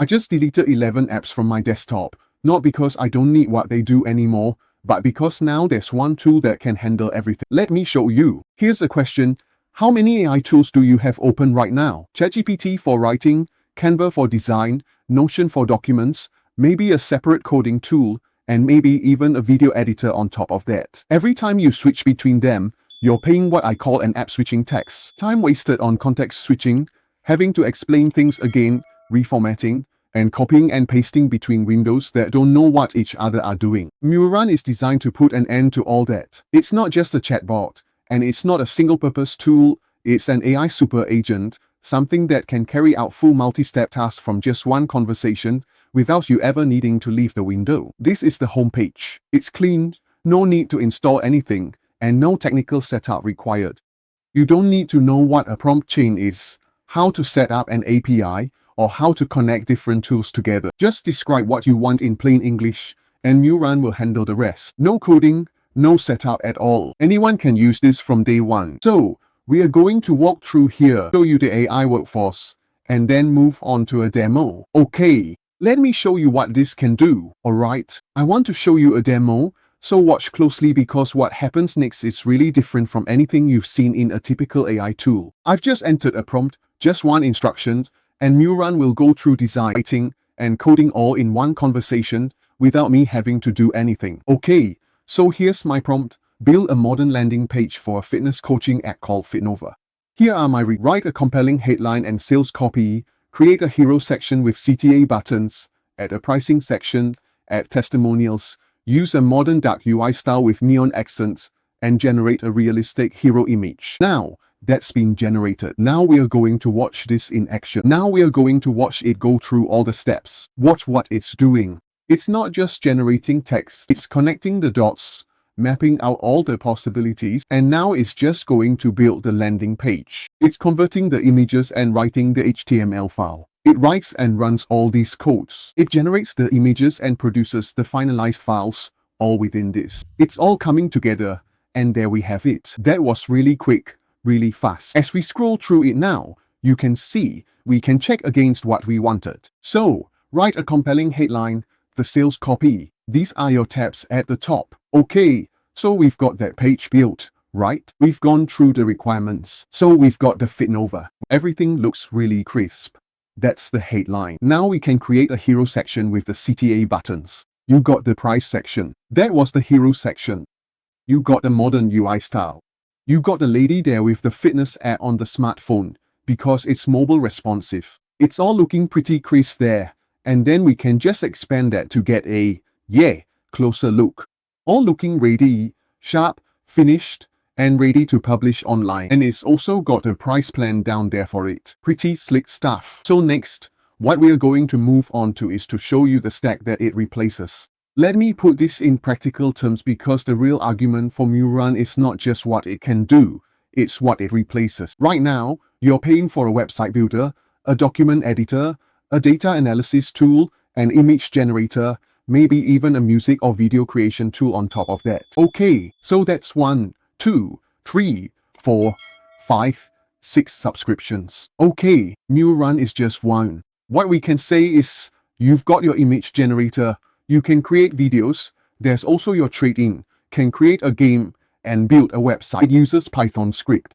I just deleted 11 apps from my desktop, not because I don't need what they do anymore, but because now there's one tool that can handle everything. Let me show you. Here's a question. How many AI tools do you have open right now? ChatGPT for writing, Canva for design, Notion for documents, maybe a separate coding tool, and maybe even a video editor on top of that. Every time you switch between them, you're paying what I call an app switching tax. Time wasted on context switching, having to explain things again, reformatting, and copying and pasting between windows that don't know what each other are doing. Murun is designed to put an end to all that. It's not just a chatbot, and it's not a single-purpose tool, it's an AI super agent, something that can carry out full multi-step tasks from just one conversation without you ever needing to leave the window. This is the homepage. It's clean, no need to install anything, and no technical setup required. You don't need to know what a prompt chain is, how to set up an API, or how to connect different tools together. Just describe what you want in plain English, and Murun will handle the rest. No coding, no setup at all. Anyone can use this from day one. So, we are going to walk through here, show you the AI workforce, and then move on to a demo. Okay, let me show you what this can do, alright? I want to show you a demo, so watch closely because what happens next is really different from anything you've seen in a typical AI tool. I've just entered a prompt, just one instruction, and Murun will go through design, writing, and coding all in one conversation without me having to do anything. Okay, so here's my prompt. Build a modern landing page for a fitness coaching app called Fitnova. Here are my write a compelling headline and sales copy, create a hero section with CTA buttons, add a pricing section, add testimonials, use a modern dark UI style with neon accents, and generate a realistic hero image. Now, that's been generated. Now we are going to watch this in action. Now we are going to watch it go through all the steps. Watch what it's doing. It's not just generating text, it's connecting the dots, mapping out all the possibilities, and now it's just going to build the landing page. It's converting the images and writing the HTML file. It writes and runs all these codes. It generates the images and produces the finalized files, all within this. It's all coming together, and there we have it. That was really quick. Really fast. As we scroll through it now, you can see we can check against what we wanted. So, write a compelling headline, the sales copy. These are your tabs at the top. Okay, so we've got that page built, right? We've gone through the requirements. So we've got the Fitnova. Everything looks really crisp. That's the headline. Now we can create a hero section with the CTA buttons. You got the price section. That was the hero section. You got the modern UI style. You got the lady there with the fitness app on the smartphone because it's mobile responsive. It's all looking pretty crisp there. And then we can just expand that to get a, closer look. All looking ready, sharp, finished, and ready to publish online. And it's also got a price plan down there for it. Pretty slick stuff. So next, what we are going to move on to is to show you the stack that it replaces. Let me put this in practical terms because the real argument for Murun is not just what it can do, it's what it replaces. Right now, you're paying for a website builder, a document editor, a data analysis tool, an image generator, maybe even a music or video creation tool on top of that. Okay, so that's 1, 2, 3, 4, 5, 6 subscriptions. Okay, Murun is just one. What we can say is, you've got your image generator, you can create videos, there's also your trade-in, can create a game, and build a website. It uses Python script.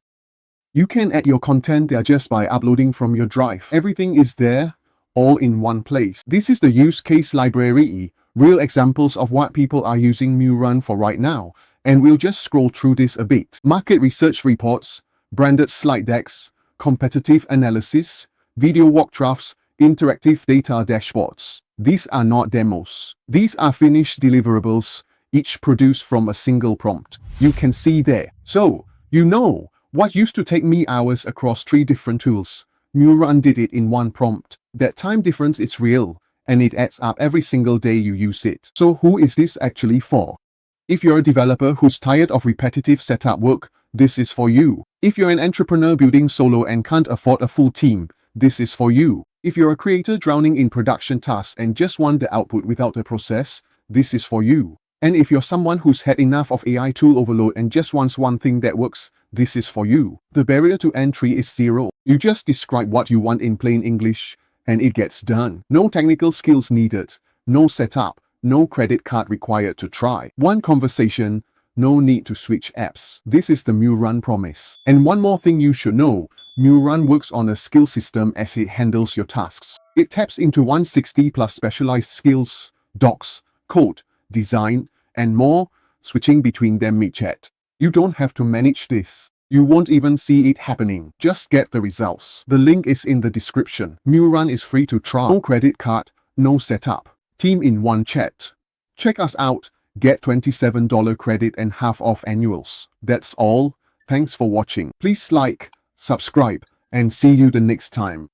You can add your content there just by uploading from your drive. Everything is there, all in one place. This is the use case library, real examples of what people are using Murun for right now, and we'll just scroll through this a bit. Market research reports, branded slide decks, competitive analysis, video walkthroughs, interactive data dashboards. These are not demos. These are finished deliverables, each produced from a single prompt. You can see there. So, you know, what used to take me hours across 3 different tools, Murun did it in one prompt. That time difference is real, and it adds up every single day you use it. So who is this actually for? If you're a developer who's tired of repetitive setup work, this is for you. If you're an entrepreneur building solo and can't afford a full team, this is for you. If you're a creator drowning in production tasks and just want the output without the process, this is for you. And if you're someone who's had enough of AI tool overload and just wants one thing that works, this is for you. The barrier to entry is 0. You just describe what you want in plain English, and it gets done. No technical skills needed, no setup, no credit card required to try. One conversation, no need to switch apps. This is the Murun promise. And one more thing you should know, Murun works on a skill system as it handles your tasks. It taps into 160 plus specialized skills, docs, code, design, and more, switching between them mid-chat. You don't have to manage this. You won't even see it happening. Just get the results. The link is in the description. Murun is free to try. No credit card, no setup. Team in one chat. Check us out. Get $27 credit and half off annuals. That's all. Thanks for watching. Please like, subscribe, and see you the next time.